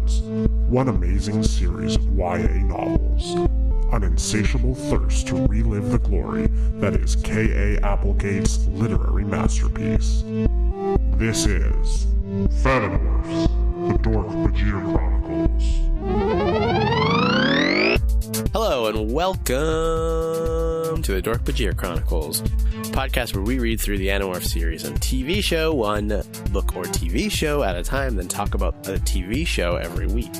Chronicles, one amazing series of YA novels, an insatiable thirst to relive the glory that is K.A. Applegate's literary masterpiece. This is Fanimail, the Dork-Bajir Chronicles. Hello and welcome to the Dork-Bajir Chronicles, a podcast where we read through the Animorphs series on TV show, one book or TV show at a time, then talk about a TV show every week.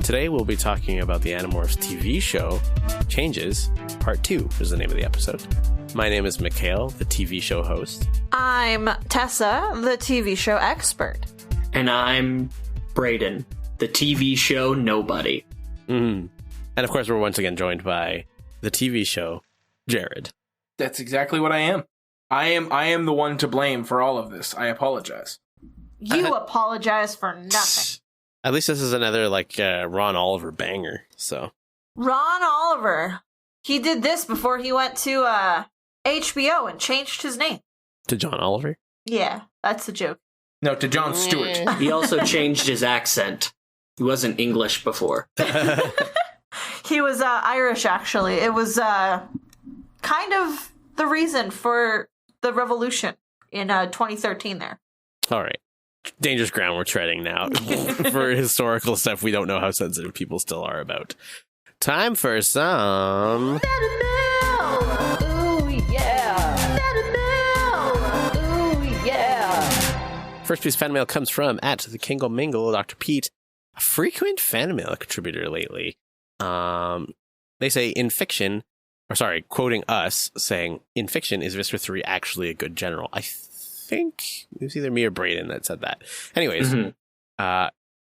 Today we'll be talking about the Animorphs TV show, Changes, Part 2 is the name of the episode. My name is Mikhail, the TV show host. I'm Tessa, the TV show expert. And I'm Brayden, the TV show nobody. And of course, we're once again joined by the TV show, Jared. That's exactly what I am. I am the one to blame for all of this. I apologize. You apologize for nothing. At least this is another, Ron Oliver banger, so. Ron Oliver. He did this before he went to HBO and changed his name. To John Oliver? Yeah, that's the joke. No, to Jon Stewart. He also changed his accent. He wasn't English before. He was Irish, actually. It was kind of the reason for the revolution in 2013 there. All right. Dangerous ground we're treading now. For historical stuff we don't know how sensitive people still are about. Time for some... Fanimail! Ooh, yeah! Fanimail! Ooh, yeah! First piece of fan mail comes from the Kingle Mingle, Dr. Pete, a frequent fan mail contributor lately. They say in fiction, quoting us, saying in fiction, is Visser 3 actually a good general? I think it was either me or Brayden that said that. Anyways,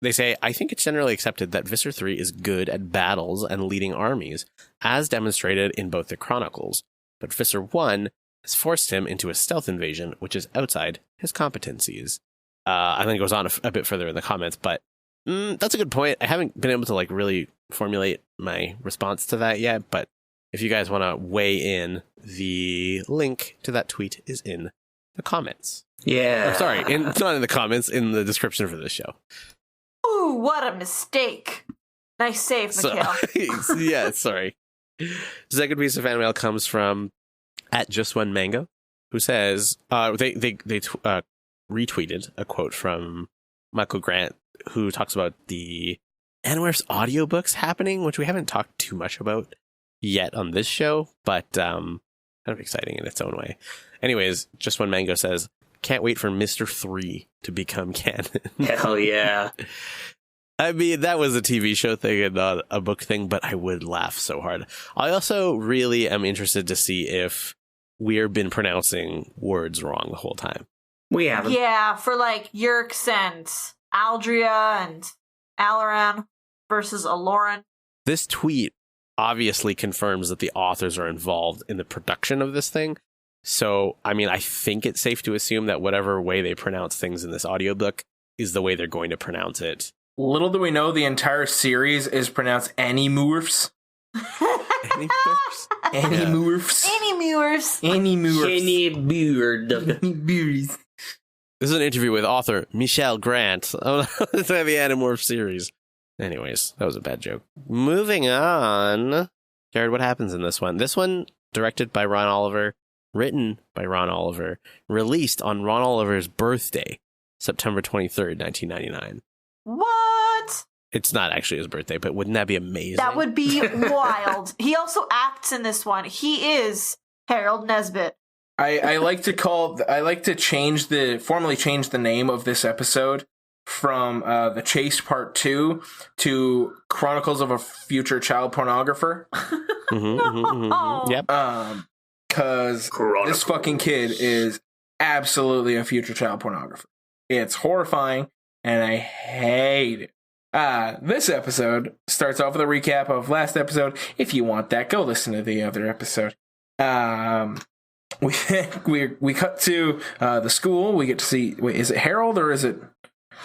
they say, I think it's generally accepted that Visser 3 is good at battles and leading armies, as demonstrated in both the Chronicles. But Visser 1 has forced him into a stealth invasion, which is outside his competencies. I think it goes on a bit further in the comments, but that's a good point. I haven't been able to really formulate my response to that yet, but if you guys want to weigh in, the link to that tweet is in the comments. Yeah. It's not in the comments, in the description for this show. Ooh, what a mistake. Nice save, Mikhail. Yeah, sorry. Second piece of fan mail comes from @JustOneMango, who says, they retweeted a quote from Michael Grant, who talks about the Animorphs audiobooks happening, which we haven't talked too much about yet on this show, but kind of exciting in its own way. Anyways, Just One Mango says, can't wait for Mr. 3 to become canon. Hell yeah. I mean, that was a TV show thing and not a book thing, but I would laugh so hard. I also really am interested to see if we've been pronouncing words wrong the whole time. We haven't. Yeah, for Yerks and Aldria and Alaran versus Aloran. This tweet obviously confirms that the authors are involved in the production of this thing. So, I mean, I think it's safe to assume that whatever way they pronounce things in this audiobook is the way they're going to pronounce it. Little do we know, the entire series is pronounced Animorphs. Animorphs? Animorphs. Animorphs. Animorphs. This is an interview with author Michelle Grant of the Animorphs series. Anyways, that was a bad joke. Moving on. Jared, what happens in this one? This one, directed by Ron Oliver, written by Ron Oliver, released on Ron Oliver's birthday, September 23rd, 1999. What? It's not actually his birthday, but wouldn't that be amazing? That would be wild. He also acts in this one. He is Harold Nesbitt. I like to formally change the name of this episode from The Chase Part 2 to Chronicles of a Future Child Pornographer. Yep. Because this fucking kid is absolutely a future child pornographer. It's horrifying, and I hate it. This episode starts off with a recap of last episode. If you want that, go listen to the other episode. We cut to the school. We get to see. Wait, is it Harold or is it?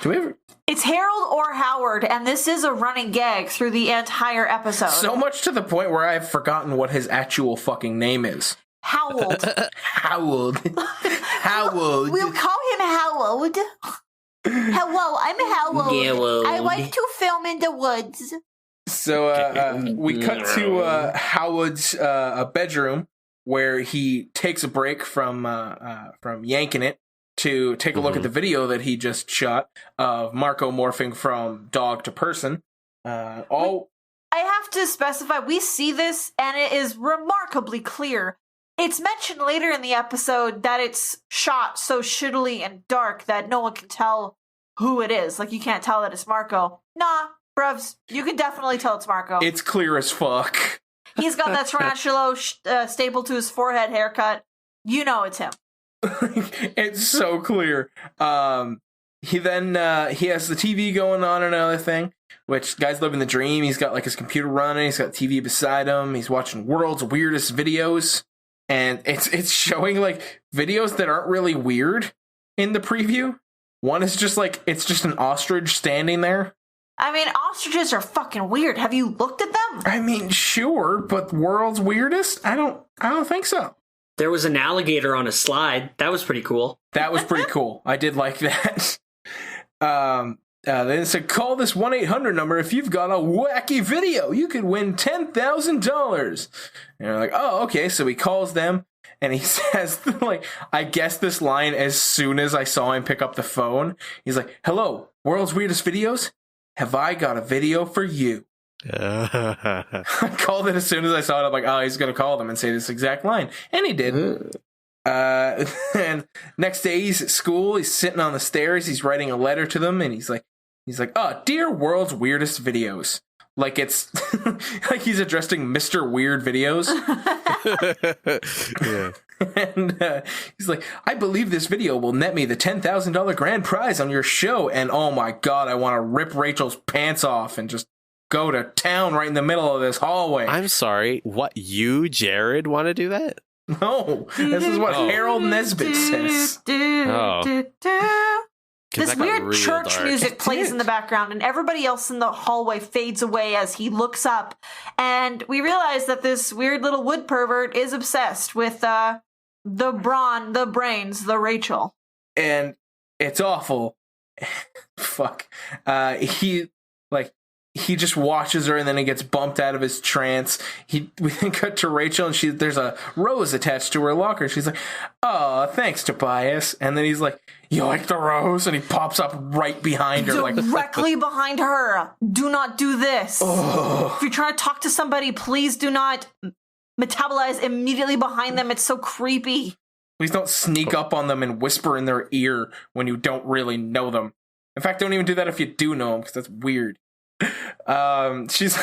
Do we ever? It's Harold or Howard, and this is a running gag through the entire episode. So much to the point where I've forgotten what his actual fucking name is. Howard. Howard. We'll call him Howard. Hello, I'm Howard. Yellowed. I like to film in the woods. So we cut to Howard's bedroom where he takes a break from yanking it to take a look at the video that he just shot of Marco morphing from dog to person. I have to specify, we see this and it is remarkably clear. It's mentioned later in the episode that it's shot so shittily and dark that no one can tell who it is. Like, you can't tell that it's Marco. Nah, bruvs, you can definitely tell it's Marco. It's clear as fuck. He's got that tarantula stapled to his forehead haircut. You know it's him. It's so clear. He has the TV going on and another thing, which guy's living the dream. He's got like his computer running. He's got TV beside him. He's watching world's weirdest videos. And it's showing like videos that aren't really weird in the preview. One is just like, it's just an ostrich standing there. I mean, ostriches are fucking weird. Have you looked at them? I mean, sure, but world's weirdest? I don't think so. There was an alligator on a slide. That was pretty cool. That was pretty cool. I did like that. Then it said, call this 1-800 number if you've got a wacky video. You could win $10,000. And they're like, oh, okay. So he calls them, and he says, like, I guess this line as soon as I saw him pick up the phone. He's like, hello, world's weirdest videos? Have I got a video for you? I called it as soon as I saw it. I'm like, oh, he's going to call them and say this exact line. And he did. And next day he's at school. He's sitting on the stairs. He's writing a letter to them. And he's like, oh, dear world's weirdest videos. Like it's like he's addressing Mr. Weird Videos. Yeah. And he's like, I believe this video will net me the $10,000 grand prize on your show. And oh my God, I want to rip Rachel's pants off and just go to town right in the middle of this hallway. I'm sorry. What, you, Jared, want to do that? No, this is what Harold Nesbitt says. This weird church dark. music plays in the background, and everybody else in the hallway fades away as he looks up. And we realize that this weird little wood pervert is obsessed with the brains, the Rachel. And it's awful. Fuck. He just watches her, and then he gets bumped out of his trance. We then cut to Rachel, and there's a rose attached to her locker. She's like, oh, thanks, Tobias. And then he's like, you like the rose? And he pops up right behind her. Directly behind her. Do not do this. Oh. If you're trying to talk to somebody, please do not metabolize immediately behind them. It's so creepy. Please don't sneak up on them and whisper in their ear when you don't really know them. In fact, don't even do that if you do know them, because that's weird. She's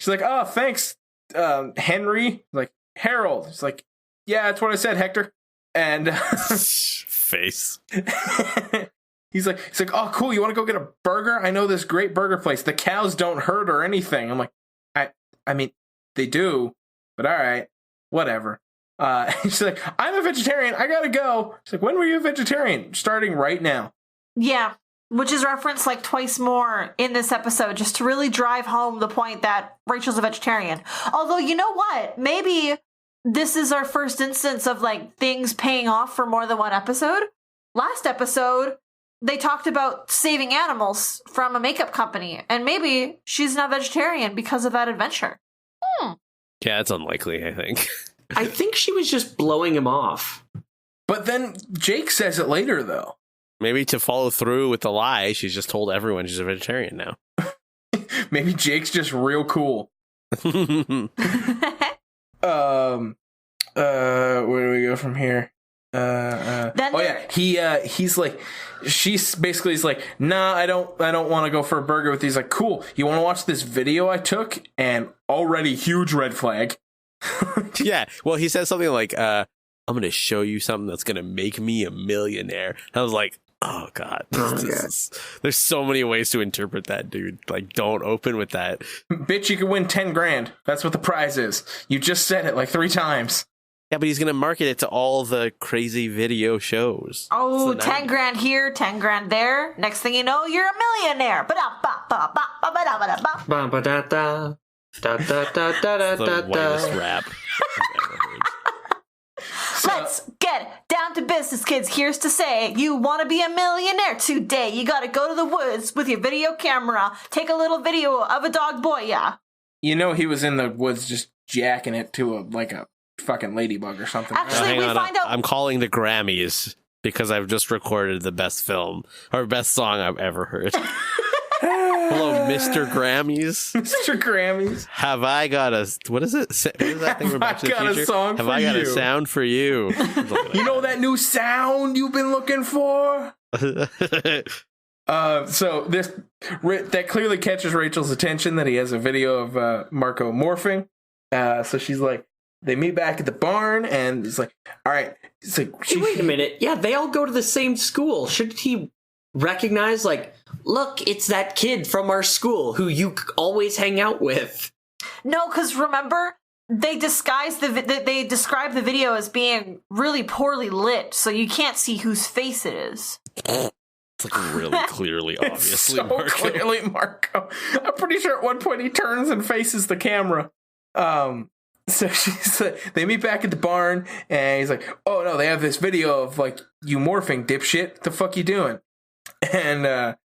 like, oh, thanks, Henry. Like, Harold. She's like, yeah, that's what I said, Hector. And face. he's like, oh, cool. You want to go get a burger? I know this great burger place. The cows don't hurt or anything. I'm like, I mean, they do, but all right, whatever. She's like, I'm a vegetarian. I gotta go. She's like, when were you a vegetarian? Starting right now. Yeah. Which is referenced like twice more in this episode, just to really drive home the point that Rachel's a vegetarian. Although, you know what? Maybe this is our first instance of like things paying off for more than one episode. Last episode, they talked about saving animals from a makeup company, and maybe she's not vegetarian because of that adventure. Yeah, it's unlikely, I think. I think she was just blowing him off. But then Jake says it later, though. Maybe to follow through with the lie, she's just told everyone she's a vegetarian now. Maybe Jake's just real cool. Where do we go from here? He's like, she's basically like, nah, I don't want to go for a burger with you. He's like, cool, you want to watch this video I took? And already huge red flag. Yeah, well, he says something like, I'm going to show you something that's going to make me a millionaire. I was like, oh, God. There's so many ways to interpret that, dude. Like, don't open with that. Bitch, you can win 10 grand. That's what the prize is. You just said it like 3 times. Yeah, but he's going to market it to all the crazy video shows. Oh, 10 grand here, 10 grand there. Next thing you know, you're a millionaire. The whitest rap I've ever heard. Let's get down to business, kids. Here's to say, you want to be a millionaire today. You got to go to the woods with your video camera. Take a little video of a dog boy, yeah. You know he was in the woods just jacking it to a fucking ladybug or something. Actually, we find out... I'm calling the Grammys because I've just recorded the best film or best song I've ever heard. Hello, Mr. Grammys. Mr. Grammys. Have I got a... What is it? What is that thing from Back to the Future? A song Have for I got you? a sound for you? You know that new sound you've been looking for? So that clearly catches Rachel's attention that he has a video of Marco morphing. So she's like, they meet back at the barn, and it's like, all right. It's like, wait a minute. Yeah, they all go to the same school. Shouldn't he recognize, like, look, it's that kid from our school who you always hang out with? No, because remember, they describe the video as being really poorly lit, so you can't see whose face it is. It's like really clearly, obviously, so Marco. Clearly Marco. I'm pretty sure at one point he turns and faces the camera. So they meet back at the barn, and he's like, oh no, they have this video of like you morphing, dipshit. What the fuck you doing? And they're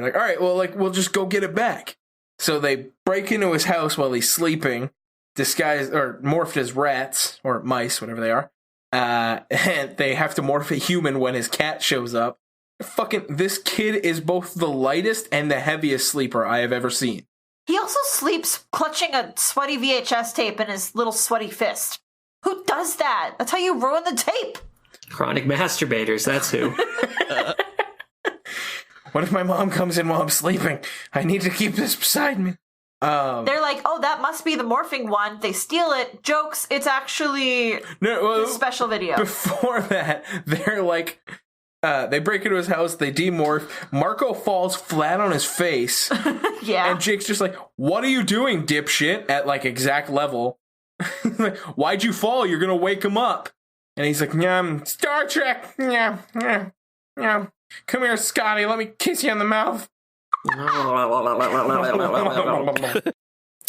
like, all right, well, like we'll just go get it back. So they break into his house while he's sleeping, disguised or morphed as rats or mice, whatever they are. And they have to morph a human when his cat shows up. Fucking, this kid is both the lightest and the heaviest sleeper I have ever seen. He also sleeps clutching a sweaty VHS tape in his little sweaty fist. Who does that? That's how you ruin the tape. Chronic masturbators, that's who. What if my mom comes in while I'm sleeping? I need to keep this beside me. They're like, oh, that must be the morphing one. They steal it. Jokes. It's actually the special video. Before that, they're like, they break into his house. They demorph. Marco falls flat on his face. Yeah. And Jake's just like, what are you doing, dipshit? At like exact level. Like, why'd you fall? You're going to wake him up. And he's like, Star Trek. Yeah. Come here, Scotty. Let me kiss you on the mouth.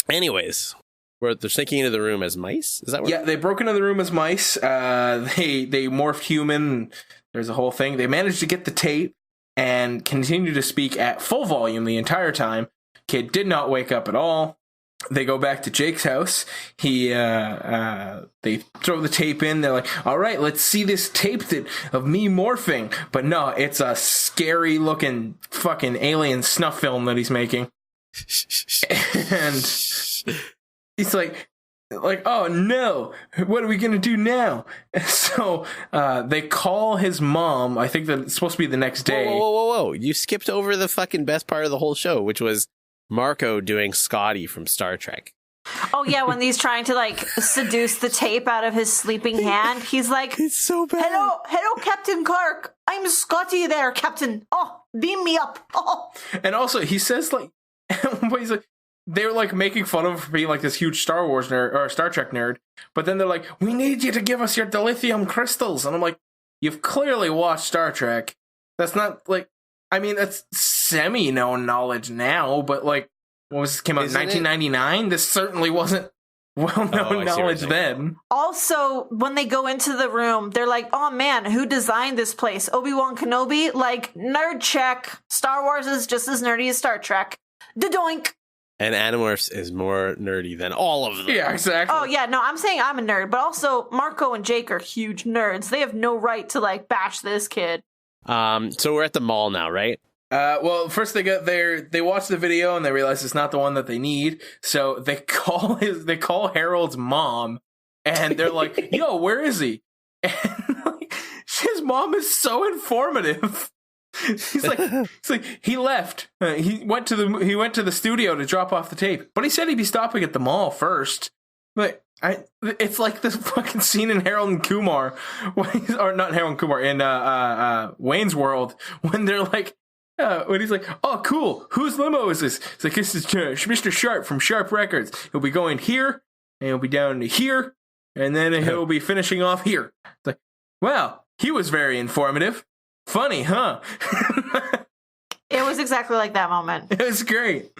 Anyways, they're sneaking into the room as mice? Is that what? Yeah, they broke into the room as mice. They morphed human. There's a whole thing. They managed to get the tape and continue to speak at full volume the entire time. Kid did not wake up at all. They go back to Jake's house. They throw the tape in. They're like, all right, let's see this tape of me morphing. But no, it's a scary looking fucking alien snuff film that he's making. And he's like, oh no, what are we gonna do now? So they call his mom. I think that it's supposed to be the next day. Whoa. You skipped over the fucking best part of the whole show, which was Marco doing Scotty from Star Trek. Oh yeah, when he's trying to like seduce the tape out of his sleeping hand, he's like, it's so bad. Hello, Captain Clark. I'm Scotty there, Captain. Oh, beam me up. Oh. And also, he says like, he's like, they're like making fun of him for being like this huge Star Wars nerd or Star Trek nerd, but then they're like, we need you to give us your dilithium crystals, and I'm like, you've clearly watched Star Trek. That's not like, I mean, that's semi-known knowledge now, but like, came out in 1999? This certainly wasn't well-known knowledge then. Also, when they go into the room, they're like, oh man, who designed this place? Obi-Wan Kenobi? Like, nerd check. Star Wars is just as nerdy as Star Trek. Da-doink. And Animorphs is more nerdy than all of them. Yeah, exactly. Oh, yeah, no, I'm saying I'm a nerd, but also Marco and Jake are huge nerds. They have no right to, like, bash this kid. So we're at the mall now, right? Well, first they get there, they watch the video and they realize it's not the one that they need. So they call Harold's mom and they're like, yo, where is he? And like, his mom is so informative. He's like, he left. He went to the studio to drop off the tape, but he said he'd be stopping at the mall first. But it's like this fucking scene in Harold and Kumar, or not Harold and Kumar, in Wayne's World, when they're like, when he's like, oh, cool, whose limo is this? It's like, this is Mr. Sharp from Sharp Records. He'll be going here, and he'll be down to here, and then he'll be finishing off here. It's like, wow, he was very informative. Funny, huh? It was exactly like that moment. It was great.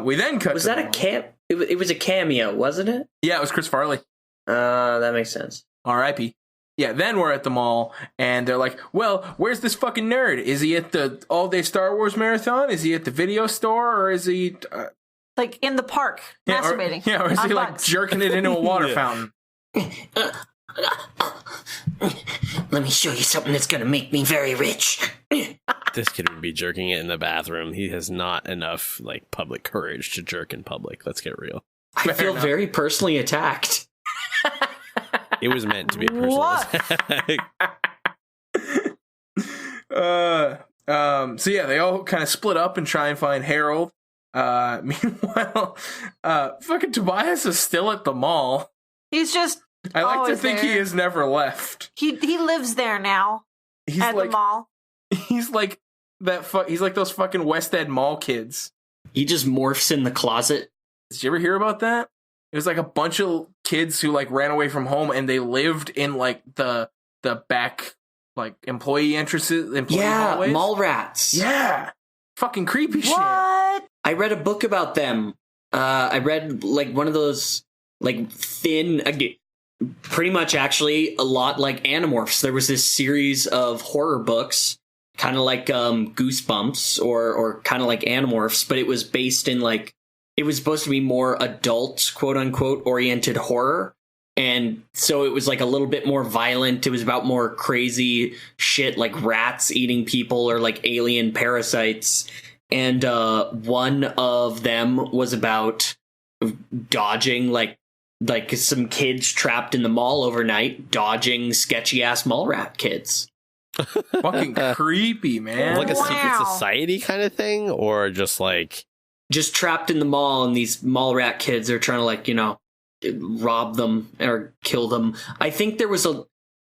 We then cut. Was that a cam? It was a cameo, wasn't it? Yeah, it was Chris Farley. That makes sense. R.I.P. then we're at the mall, and they're like, well, where's this fucking nerd? Is he at the all-day Star Wars marathon? Is he at the video store? Or is he... like, in the park, masturbating. Or is he, like, bugs. jerking it into a water fountain? Let me show you something that's gonna make me very rich. This kid would be jerking it in the bathroom. He has not enough, like, public courage to jerk in public. Let's get real. I feel very personally attacked. It was meant to be a personal attack. So yeah, they all kind of split up and try and find Harold. Meanwhile, fucking Tobias is still at the mall. He's just I like to think there. he has never left. He lives there now. He's at like the mall. he's like he's like those fucking West End mall kids. He just morphs in the closet. Did you ever hear about that? It was like a bunch of kids who like ran away from home and they lived in like the back like employee entrances, hallways. Mall rats. Yeah. Fucking creepy shit. What? I read a book about them. I read like one of those like thin, pretty much actually a lot like Animorphs. There was this series of horror books, kind of like Goosebumps or kind of like Animorphs, but it was based in like, it was supposed to be more adult, quote unquote, oriented horror. And so it was like a little bit more violent. It was about more crazy shit like rats eating people or like alien parasites. And one of them was about dodging like some kids trapped in the mall overnight, dodging sketchy ass mall rat kids. Fucking creepy, man. Like a secret society kind of thing, or just like just trapped in the mall, and these mall rat kids are trying to like, you know, rob them or kill them. I think there was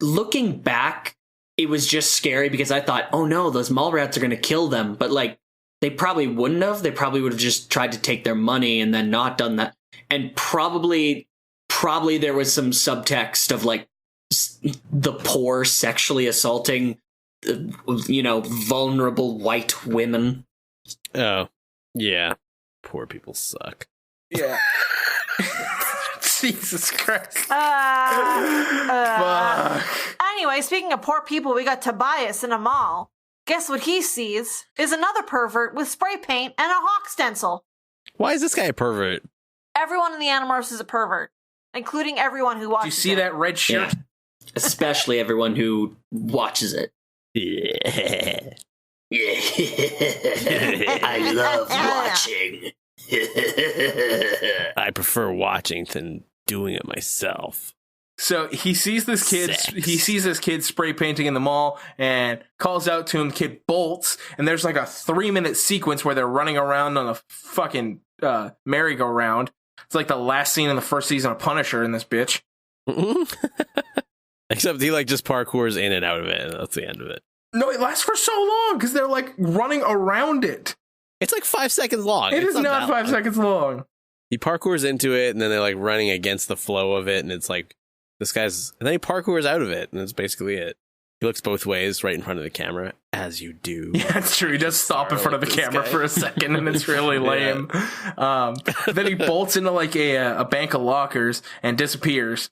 looking back, it was just scary because I thought, oh no, those mall rats are going to kill them. But like, they probably wouldn't have. They probably would have just tried to take their money and then not done that. And probably there was some subtext of like the poor sexually assaulting, you know, vulnerable white women. Oh, yeah. Poor people suck. Yeah. Jesus Christ. Fuck. Anyway, speaking of poor people, we got Tobias in a mall. Guess what he sees is another pervert with spray paint and a hawk stencil. Why is this guy a pervert? Everyone in the Animorphs is a pervert, including everyone who watches Did you see that red shirt? Yeah. Especially everyone who watches it. Yeah. I love watching. I prefer watching than doing it myself. So he sees this kid. Sex. He sees this kid spray painting in the mall and calls out to him. The kid bolts, and there's like a 3-minute sequence where they're running around on a fucking merry-go-round. It's like the last scene in the first season of Punisher in this bitch. Except he like just parkours in and out of it, and that's the end of it. No, it lasts for so long because they're like running around it. It's like 5 seconds long. It is not 5 seconds long. He parkours into it, and then they're like running against the flow of it, and it's like this guy's. And then he parkours out of it, and that's basically it. He looks both ways, right in front of the camera, as you do. Yeah, that's true. He does stop in front of the camera for a second, and it's really lame. Then he bolts into like a bank of lockers and disappears.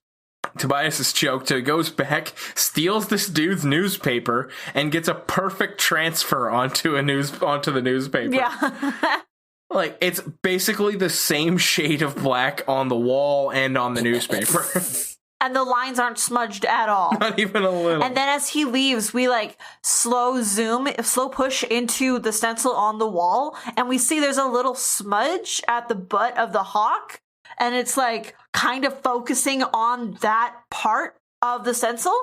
Tobias is choked, so he goes back, steals this dude's newspaper, and gets a perfect transfer onto the newspaper. Yeah. Like, it's basically the same shade of black on the wall and on the newspaper. And the lines aren't smudged at all. Not even a little. And then as he leaves, we like slow push into the stencil on the wall, and we see there's a little smudge at the butt of the hawk, and it's like kind of focusing on that part of the stencil.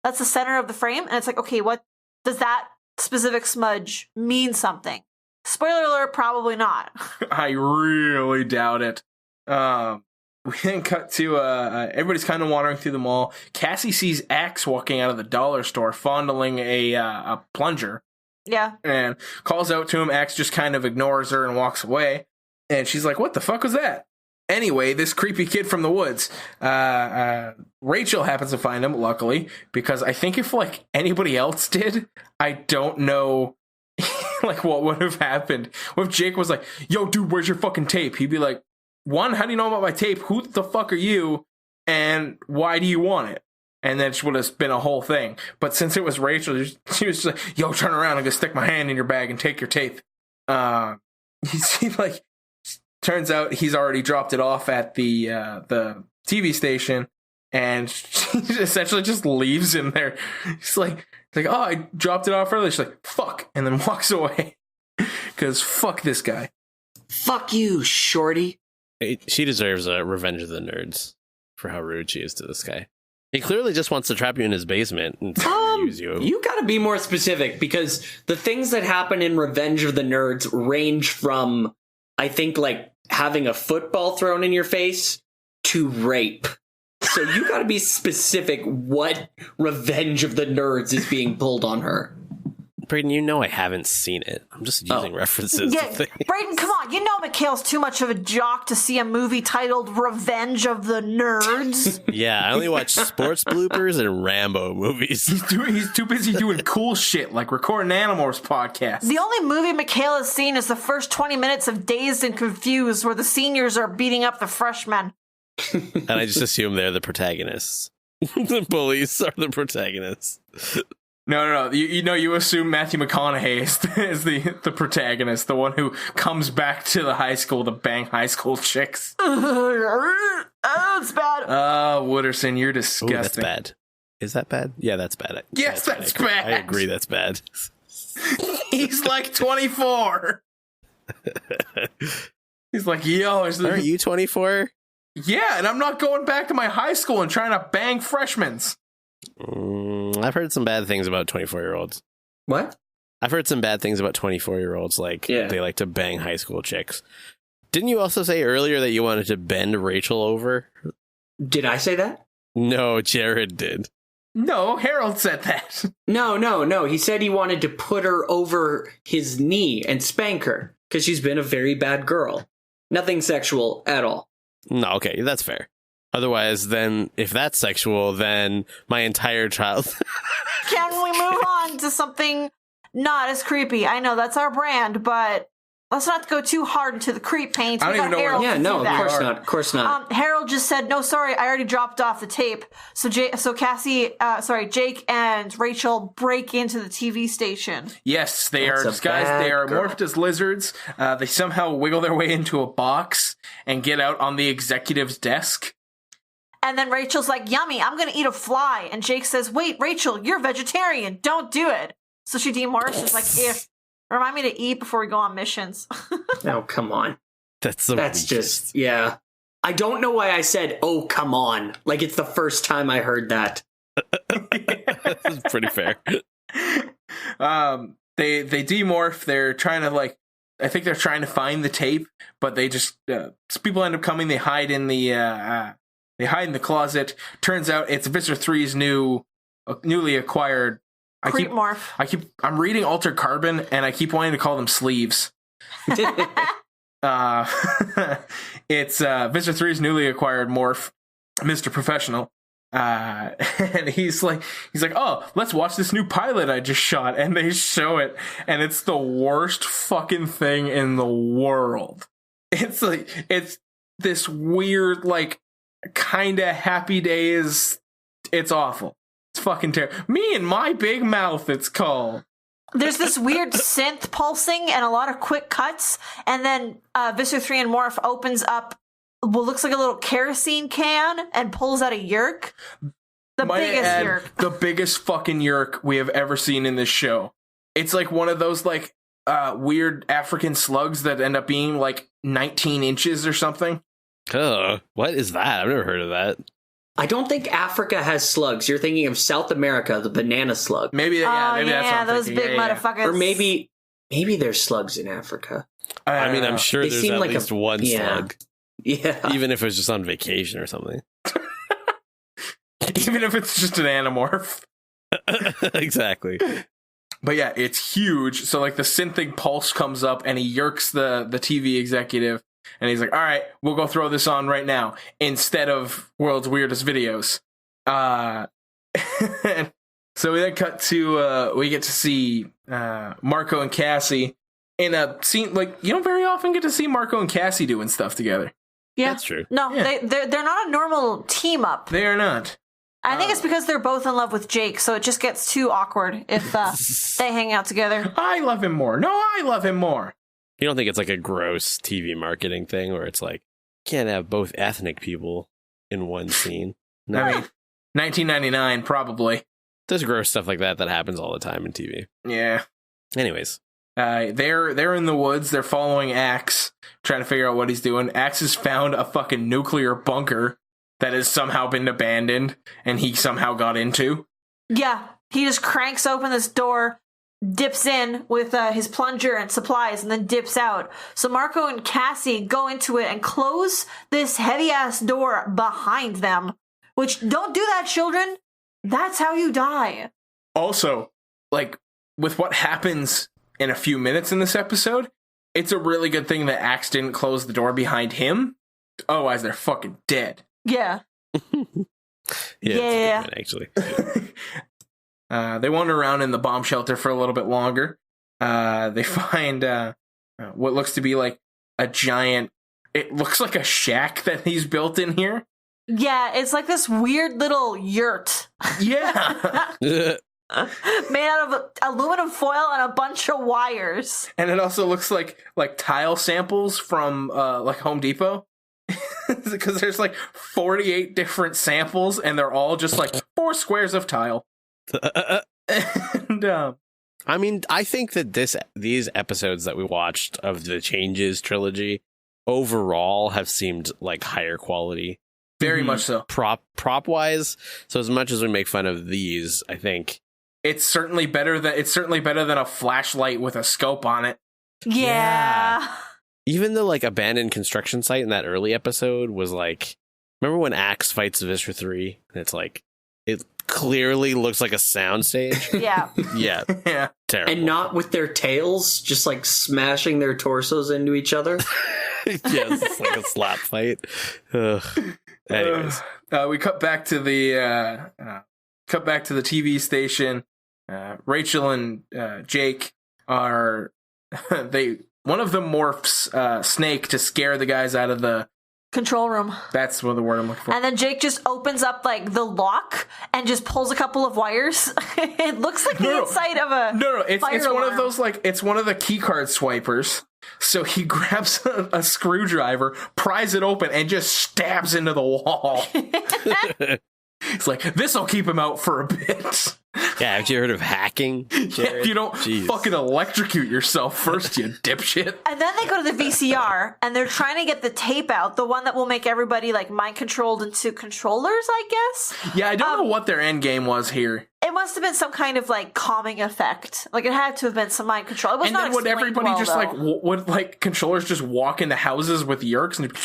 That's the center of the frame, and it's like, okay, what does that specific smudge mean something? Spoiler alert, probably not. I really doubt it. We then cut to everybody's kind of wandering through the mall. Cassie sees Axe walking out of the dollar store, fondling a plunger. Yeah. And calls out to him. Axe just kind of ignores her and walks away. And she's like, what the fuck was that? Anyway, this creepy kid from the woods. Rachel happens to find him, luckily, because I think if like anybody else did, I don't know like what would have happened. What if Jake was like, yo, dude, where's your fucking tape? He'd be like, one, how do you know about my tape? Who the fuck are you? And why do you want it? and then it would have been a whole thing. But since it was Rachel, she was just like, yo, turn around, I'm gonna stick my hand in your bag and take your tape. Turns out he's already dropped it off at the TV station, and she essentially just leaves him there. She's like, oh, I dropped it off early. She's like, fuck, and then walks away. Because fuck this guy. Fuck you, shorty. She deserves a Revenge of the Nerds for how rude she is to this guy. He clearly just wants to trap you in his basement and use you. You gotta be more specific, because the things that happen in Revenge of the Nerds range from, I think, like, having a football thrown in your face to rape. So you gotta be specific what Revenge of the Nerds is being pulled on her. Brayden, you know I haven't seen it. I'm just using references to things. Brayden, come on. You know Mikhail's too much of a jock to see a movie titled Revenge of the Nerds. Yeah, I only watch sports bloopers and Rambo movies. He's too busy doing cool shit like recording Animorphs podcast. The only movie Mikhail has seen is the first 20 minutes of Dazed and Confused, where the seniors are beating up the freshmen. And I just assume they're the protagonists. The bullies are the protagonists. No. You assume Matthew McConaughey is the protagonist, the one who comes back to the high school to bang high school chicks. Oh, it's bad. Wooderson, you're disgusting. Ooh, that's bad. Is that bad? Yeah, that's bad. Yes, that's bad. I agree, that's bad. He's like 24. He's like, yo, aren't you 24? Yeah, and I'm not going back to my high school and trying to bang freshmen. I've heard some bad things about 24-year-olds. What? I've heard some bad things about 24-year-olds, like they like to bang high school chicks. Didn't you also say earlier that you wanted to bend Rachel over? Did I say that? No, Jared did. No, Harold said that. No. He said he wanted to put her over his knee and spank her, because she's been a very bad girl. Nothing sexual at all. No, okay, that's fair. Otherwise, then, if that's sexual, then my entire child... Can we move on to something not as creepy? I know that's our brand, but let's not go too hard into the creep paint. I don't even know Harold Yeah, no, of course not. Harold just said, no, sorry, I already dropped off the tape. So Jake and Rachel break into the TV station. Yes, they are disguised. They are morphed as lizards. They somehow wiggle their way into a box and get out on the executive's desk. And then Rachel's like, yummy, I'm going to eat a fly. And Jake says, wait, Rachel, you're vegetarian. Don't do it. So she demorphs. She's like, remind me to eat before we go on missions. Oh, come on. That's just, yeah. I don't know why I said, oh, come on. Like, it's the first time I heard that. That's pretty fair. They demorph. They're trying to, I think they're trying to find the tape, but they just, people end up coming. They hide in the, closet. Turns out it's Visser 3's newly acquired. I'm reading Altered Carbon, and I keep wanting to call them sleeves. It's Visser 3's newly acquired morph, Mr. Professional. And he's like, oh, let's watch this new pilot I just shot. And they show it, and it's the worst fucking thing in the world. It's this weird, kind of Happy Days. It's awful. It's fucking terrible. Me and My Big Mouth, it's called. There's this weird synth pulsing and a lot of quick cuts, and then Visser 3 and Morph opens up what looks like a little kerosene can and pulls out a yerk. The biggest fucking yerk we have ever seen in this show. It's like one of those weird African slugs that end up being 19 inches or something. What is that? I've never heard of that. I don't think Africa has slugs. You're thinking of South America, the banana slug. Maybe that's what I'm those thinking. big motherfuckers. Or maybe there's slugs in Africa. I mean, I'm sure there's at least one slug. Yeah. Even if it's just on vacation or something. Even if it's just an Animorph. Exactly. But yeah, it's huge. So the synthing pulse comes up and he yerks the TV executive. And he's like, all right, we'll go throw this on right now instead of World's Weirdest Videos. So we then cut to, we get to see Marco and Cassie in a scene. You don't very often get to see Marco and Cassie doing stuff together. Yeah, that's true. No, yeah. they're not a normal team up. They are not. I think it's because they're both in love with Jake, so it just gets too awkward if they hang out together. I love him more. No, I love him more. You don't think it's like a gross TV marketing thing where it's like, can't have both ethnic people in one scene? No. I mean, 1999, probably. There's gross stuff like that happens all the time in TV. Yeah. Anyways. They're in the woods. They're following Axe, trying to figure out what he's doing. Axe has found a fucking nuclear bunker that has somehow been abandoned, and he somehow got into. Yeah, he just cranks open this door, dips in with his plunger and supplies, and then dips out. So Marco and Cassie go into it and close this heavy-ass door behind them. Which, don't do that, children. That's how you die. Also, like, with what happens in a few minutes in this episode, it's a really good thing that Axe didn't close the door behind him. Otherwise, they're fucking dead. Yeah. Yeah. Actually. They wander around in the bomb shelter for a little bit longer. They find what looks to be like a giant... It looks like a shack that he's built in here. Yeah, it's like this weird little yurt. Yeah. Made out of aluminum foil and a bunch of wires. And it also looks like tile samples from like Home Depot. Because there's like 48 different samples and they're all just like 4 squares of tile. And I mean, I think that these episodes that we watched of the Changes trilogy overall have seemed like higher quality. Very much so. Prop wise. So as much as we make fun of these, I think it's certainly better than a flashlight with a scope on it. Yeah. Even the like abandoned construction site in that early episode was like, remember when Axe fights Viscera 3? And it's like, it clearly looks like a soundstage. Yeah. Yeah. Yeah. Terrible. And not with their tails, just like smashing their torsos into each other. Yes, it's like a slap fight. Ugh. Anyways, we cut back to the TV station. Rachel and Jake are one of them morphs Snake to scare the guys out of the control room. That's what the word I'm looking for. And then Jake just opens up like the lock and just pulls a couple of wires. It looks like the inside of a it's one of those like it's one of the keycard swipers. So he grabs a screwdriver, pries it open, and just stabs into the wall. It's like, this'll keep him out for a bit. Yeah, have you heard of hacking? If you don't fucking electrocute yourself first, you dipshit. And then they go to the VCR, and they're trying to get the tape out, the one that will make everybody, like, mind-controlled into controllers, I guess? Yeah, I don't know what their end game was here. It must have been some kind of, like, calming effect. Like, it had to have been some mind control. It was not would everybody well, just, though. would, like, controllers just walk into houses with yerks and...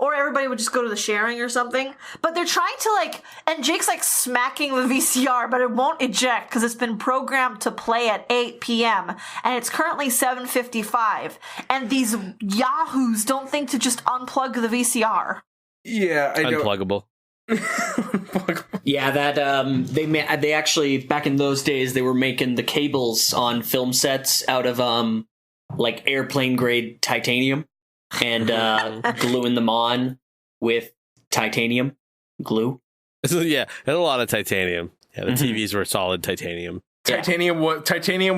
Or everybody would just go to the sharing or something. But they're trying to, like... And Jake's, like, smacking the VCR, but it won't eject because it's been programmed to play at 8 p.m. And it's currently 7:55. And these yahoos don't think to just unplug the VCR. Yeah, I don't... Unpluggable. Yeah, that they actually, back in those days, they were making the cables on film sets out of like airplane grade titanium and gluing them on with titanium glue. So yeah, and a lot of titanium. Yeah, the TVs were solid titanium. Titanium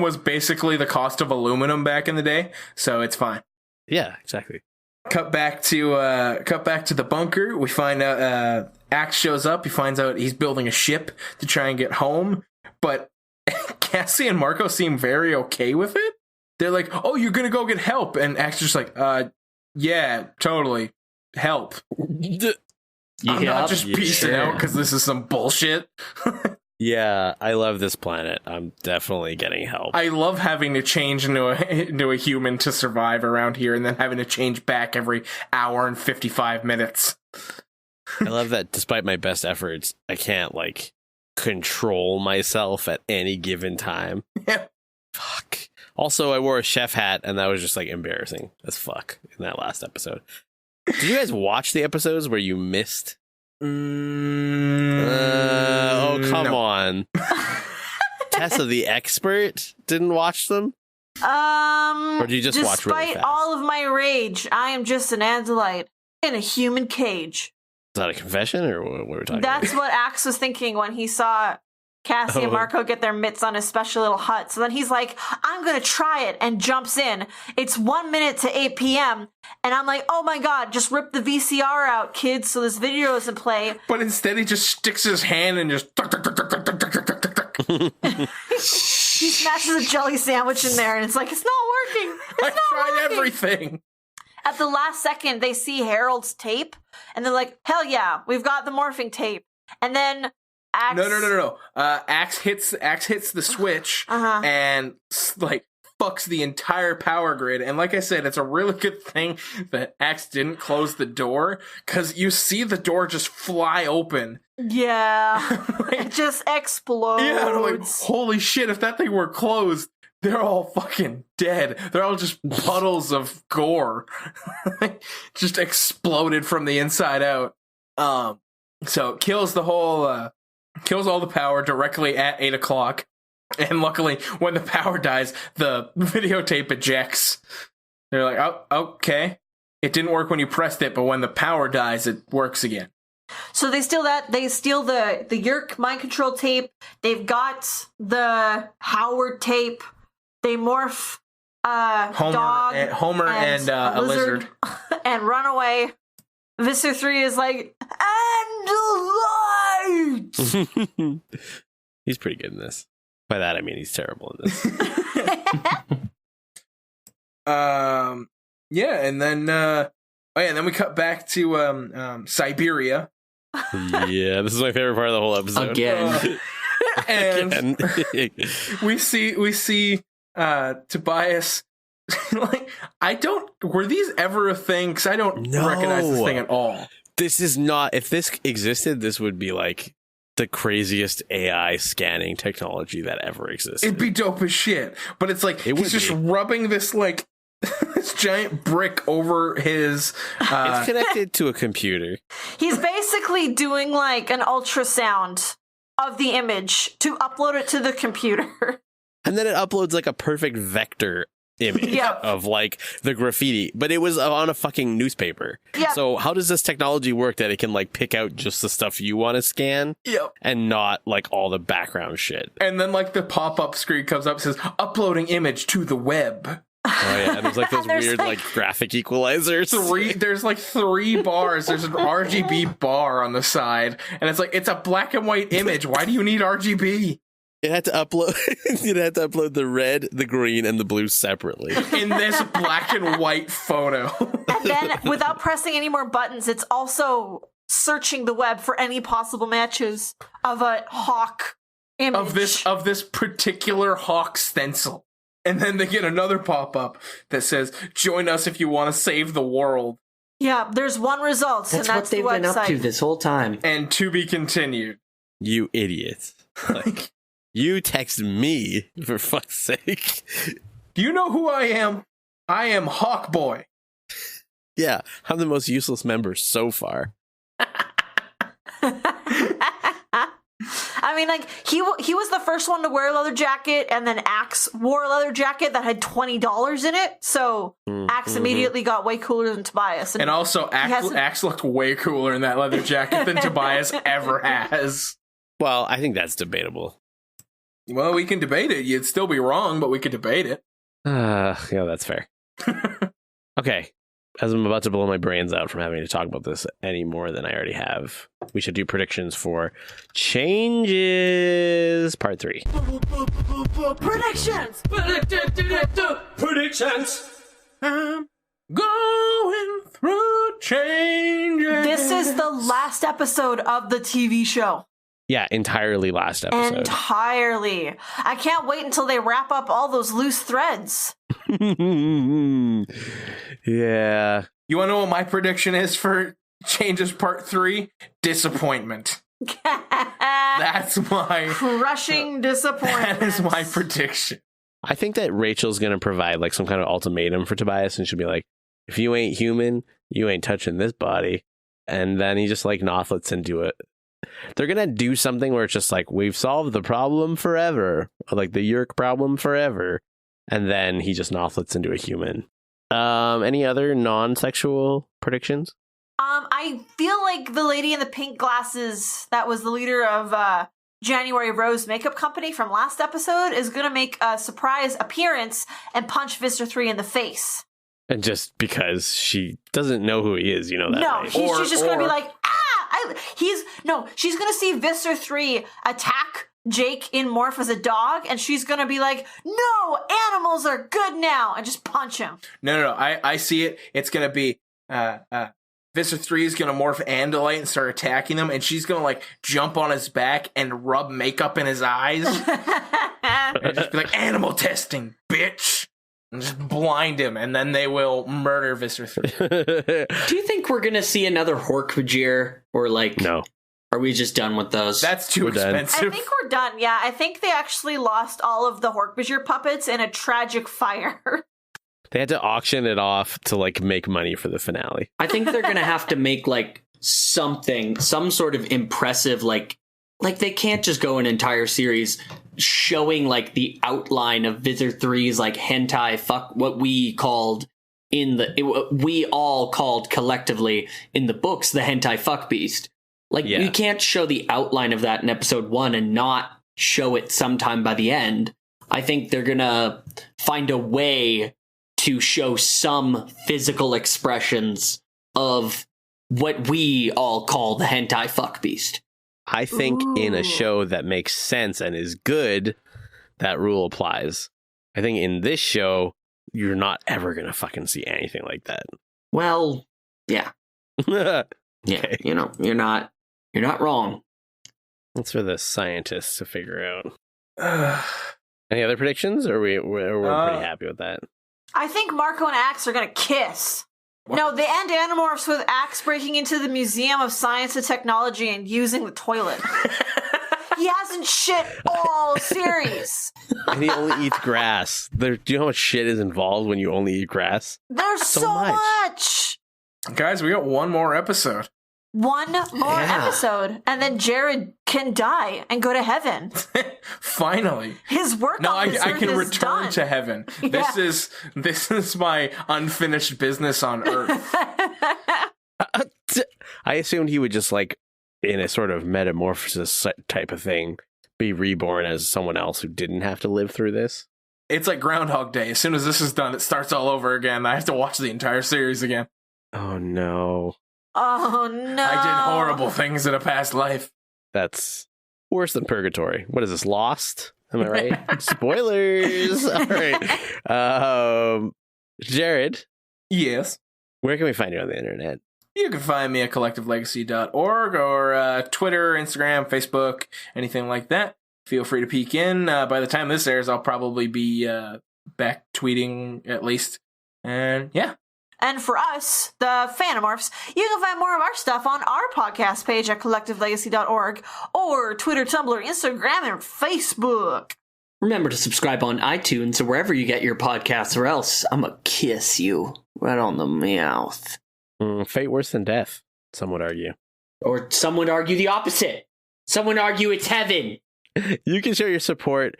was basically the cost of aluminum back in the day, so it's fine. Yeah, exactly. Cut back to the bunker. We find out Axe shows up. He finds out he's building a ship to try and get home. But Cassie and Marco seem very okay with it. They're like, "Oh, you're gonna go get help," and Axe is just like, yeah, totally, help. I'm not just piecing out because this is some bullshit." Yeah, I love this planet. I'm definitely getting help. I love having to change into a human to survive around here and then having to change back every hour and 55 minutes. I love that despite my best efforts, I can't, like, control myself at any given time. Yeah. Fuck. Also, I wore a chef hat, and that was just, like, embarrassing as fuck in that last episode. Did you guys watch the episodes where you missed? Oh, come on. Tessa, the expert, didn't watch them? Or do you just watch really fast? Despite all of my rage, I am just an andalite in a human cage. that a confession, or what were we talking That's about? what Axe was thinking when he saw Cassie and Marco get their mitts on his special little hut. So then he's like, I'm going to try it, and jumps in. It's 1 minute to 8 p.m. And I'm like, oh my God, just rip the VCR out, kids, so this video doesn't play. But instead he just sticks his hand and just... He smashes a jelly sandwich in there, and it's like, it's not working. I tried everything. At the last second, they see Harold's tape, and they're like, hell yeah, we've got the morphing tape. And then Axe... No. Axe hits the switch and like fucks the entire power grid. And like I said, it's a really good thing that Axe didn't close the door, because you see the door just fly open. Yeah. It just explodes. Yeah, and I'm like, holy shit, if that thing were closed, they're all fucking dead. They're all just puddles of gore. Just exploded from the inside out. So it kills the whole... kills all the power directly at 8 o'clock. And luckily, when the power dies, the videotape ejects. They're like, oh, okay. It didn't work when you pressed it, but when the power dies, it works again. So they steal that. They steal the Yerk mind control tape. They've got the Howard tape. They morph Homer and a lizard. And run away. Visser 3 is like, and light! He's pretty good in this. By that, I mean he's terrible in this. Yeah, and then we cut back to Siberia. Yeah, this is my favorite part of the whole episode. Again. And we see Tobias. Like, were these ever a thing? Because I don't recognize this thing at all. This is not, if this existed, this would be like the craziest AI scanning technology that ever existed. It'd be dope as shit. But it's like, he's just rubbing this, like, this giant brick over his... it's connected to a computer. He's basically doing like an ultrasound of the image to upload it to the computer. And then it uploads like a perfect vector image of like the graffiti, but it was on a fucking newspaper. Yep. So how does this technology work that it can like pick out just the stuff you want to scan and not like all the background shit? And then like the pop-up screen comes up, says uploading image to the web. Oh yeah, and there's like those weird like graphic equalizers. There's like 3 bars. There's an RGB bar on the side, and it's like, it's a black and white image. Why do you need RGB? It had to upload. It had to upload the red, the green, and the blue separately in this black and white photo. And then, without pressing any more buttons, it's also searching the web for any possible matches of a hawk image of this particular hawk stencil. And then they get another pop-up that says, "Join us if you want to save the world." Yeah, there's one result, that's and what they've been up to this whole time. And to be continued. You idiot! Like. You text me, for fuck's sake. Do you know who I am? I am Hawk Boy. Yeah, I'm the most useless member so far. I mean, like, he was the first one to wear a leather jacket, and then Axe wore a leather jacket that had $20 in it, so Axe immediately got way cooler than Tobias. And also, Axe looked way cooler in that leather jacket than Tobias ever has. Well, I think that's debatable. Well, we can debate it. You'd still be wrong, but we could debate it. Yeah, that's fair. Okay, as I'm about to blow my brains out from having to talk about this any more than I already have, we should do predictions for Changes Part 3. Predictions! Predictions! I'm going through changes. This is the last episode of the TV show. Yeah, entirely last episode. Entirely. I can't wait until they wrap up all those loose threads. Yeah. You want to know what my prediction is for Changes Part 3? Disappointment. That's my... Crushing disappointment. That is my prediction. I think that Rachel's going to provide like some kind of ultimatum for Tobias, and she'll be like, if you ain't human, you ain't touching this body. And then he just like not lets him do it. They're going to do something where it's just like, we've solved the problem forever. Or like the Yerk problem forever. And then he just nothlets into a human. Any other non-sexual predictions? I I feel like the lady in the pink glasses that was the leader of January Rose Makeup Company from last episode is going to make a surprise appearance and punch Visitor 3 in the face. And just because she doesn't know who he is, you know that, no, right? she's just going to be like, she's going to see Visitor 3 attack Jake in Morph as a dog, and she's going to be like, no, animals are good now, and just punch him. No, I see it. It's going to be, Visitor 3 is going to morph Andalite and start attacking him, and she's going to, like, jump on his back and rub makeup in his eyes. And just be like, animal testing, bitch! And just blind him, and then they will murder Visitor 3. Do you think we're going to see another Dork-Bajir? Or, like, no. Are we just done with those? That's too expensive. I think we're done, yeah. I think they actually lost all of the Dork-Bajir puppets in a tragic fire. They had to auction it off to, like, make money for the finale. I think they're going to have to make, like, some sort of impressive, like they can't just go an entire series showing, like, the outline of Visitor 3's, like, hentai fuck, what we called we all called collectively in the books the hentai fuck beast. Like, we can't show the outline of that in episode 1 and not show it sometime by the end. I think they're going to find a way to show some physical expressions of what we all call the hentai fuck beast. I think in a show that makes sense and is good, that rule applies. I think in this show, you're not ever going to fucking see anything like that. Well, yeah. Okay. Yeah, you know, you're not wrong. That's for the scientists to figure out. Any other predictions, or we're pretty happy with that? I think Marco and Axe are going to kiss. What? No, they end Animorphs with Axe breaking into the Museum of Science and Technology and using the toilet. He hasn't shit all series. And he only eats grass. Do you know how much shit is involved when you only eat grass? There's so much. Guys, we got one more episode. One more episode, and then Jared can die and go to heaven. Finally, his work. No, on this I earth can is return done. to heaven. Yeah. This is my unfinished business on Earth. I assumed he would just, like, in a sort of metamorphosis type of thing, be reborn as someone else who didn't have to live through this. It's like Groundhog Day. As soon as this is done, it starts all over again. I have to watch the entire series again. Oh no. Oh no. I did horrible things in a past life. That's worse than purgatory. What is this, Lost? Am I right? Spoilers! All right. Jared? Yes? Where can we find you on the internet? You can find me at collectivelegacy.org or Twitter, Instagram, Facebook, anything like that. Feel free to peek in. By the time this airs, I'll probably be back tweeting at least. And yeah. And for us, the Fanimorphs, you can find more of our stuff on our podcast page at collectivelegacy.org or Twitter, Tumblr, Instagram, and Facebook. Remember to subscribe on iTunes or wherever you get your podcasts, or else I'm gonna kiss you right on the mouth. Fate worse than death, some would argue. Or some would argue the opposite. Some would argue it's heaven. You can show your support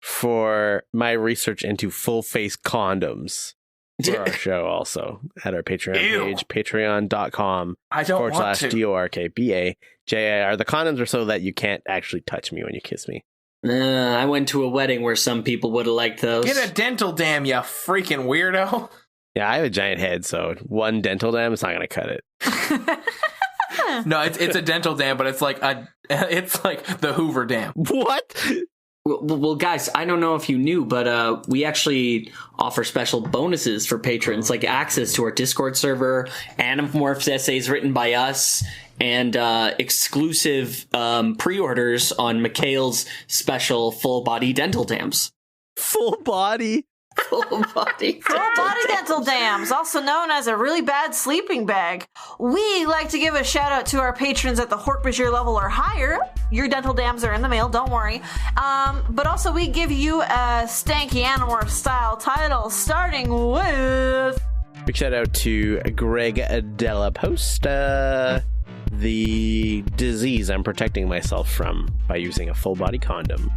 for my research into full-face condoms for our show also at our Patreon page, patreon.com/DORKBAJAR. The condoms are so that you can't actually touch me when you kiss me. I went to a wedding where some people would have liked those. Get a dental dam, you freaking weirdo. Yeah, I have a giant head, so one dental dam is not going to cut it. No, it's a dental dam, but it's like the Hoover Dam. What? Well, guys, I don't know if you knew, but we actually offer special bonuses for patrons, like access to our Discord server, Animorphs essays written by us, and exclusive pre-orders on Mikhail's special full-body dental dams. Full body? Full-body dental dams, also known as a really bad sleeping bag. We like to give a shout out to our patrons at the Dork-Bajir level or higher. Your dental dams are in the mail, don't worry. But also we give you a stanky Animorph style title, starting with... Big shout out to Greg Della Posta. The disease I'm protecting myself from by using a full body condom.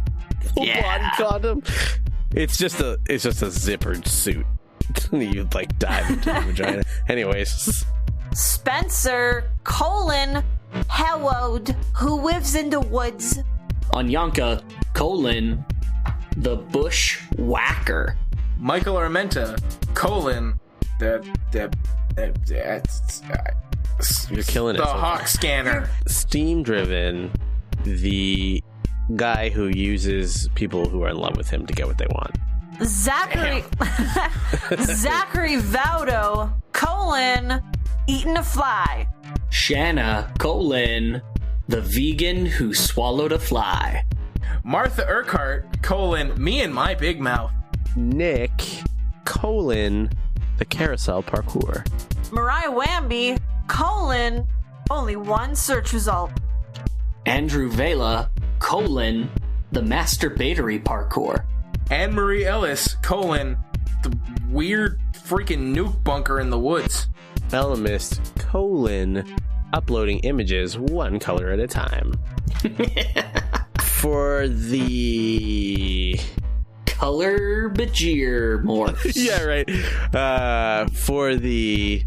Full body condom? It's just a zippered suit. You like dive into the vagina. Anyways, Spencer, Howard, who lives in the woods. Anyanka, the bushwhacker. Michael Armenta, You're killing it. The hawk scanner. Steam Driven, the guy who uses people who are in love with him to get what they want. Zachary Vaudo, eating a fly. Shanna, the vegan who swallowed a fly. Martha Urquhart, me and my big mouth. Nick, the carousel parkour. Mariah Wamby, only one search result. Andrew Vela, the masturbatory parkour. Anne-Marie Ellis, the weird freaking nuke bunker in the woods. Bellamist, uploading images one color at a time. For the Color-Bajir morphs. Yeah, right. For the...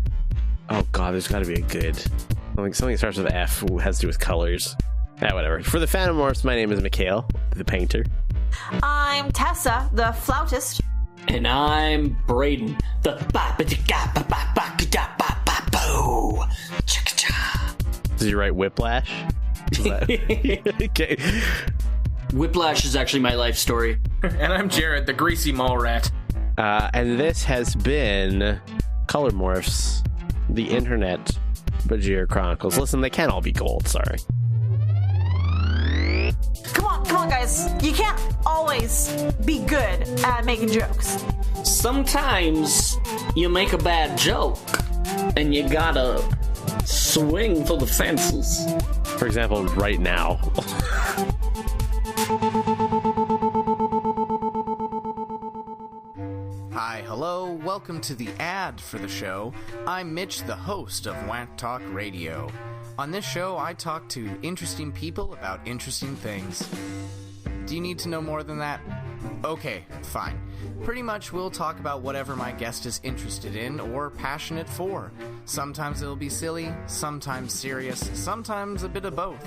Oh, God, there's got to be a good... Something that starts with F has to do with colors. Yeah, whatever. For the Fanimorphs, my name is Mikhail, the painter. I'm Tessa, the flautist. And I'm Braden, the Did you write Whiplash? Okay. Whiplash is actually my life story. And I'm Jared, the greasy mall rat. And this has been Color Morphs, the Internet Bajir Chronicles. Listen, they can't all be gold, sorry. Come on, guys. You can't always be good at making jokes. Sometimes you make a bad joke, and you gotta swing for the fences. For example, right now. Hi, hello, welcome to the ad for the show. I'm Mitch, the host of Wank Talk Radio. On this show, I talk to interesting people about interesting things. Do you need to know more than that? Okay, fine. Pretty much we'll talk about whatever my guest is interested in or passionate for. Sometimes it'll be silly, sometimes serious, sometimes a bit of both.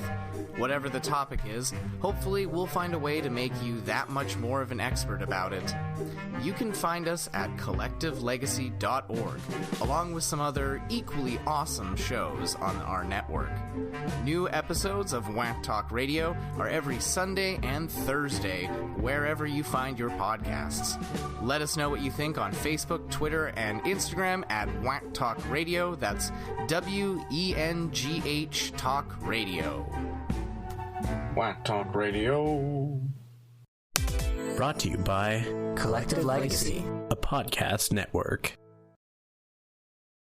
Whatever the topic is, hopefully we'll find a way to make you that much more of an expert about it. You can find us at collectivelegacy.org, along with some other equally awesome shows on our network. New episodes of Wank Talk Radio are every Sunday and Thursday, wherever you find your podcasts. Let us know what you think on Facebook, Twitter, and Instagram at Wank Talk Radio. That's WENGH Talk Radio. Wank Talk Radio. Brought to you by Collective Legacy, a podcast network.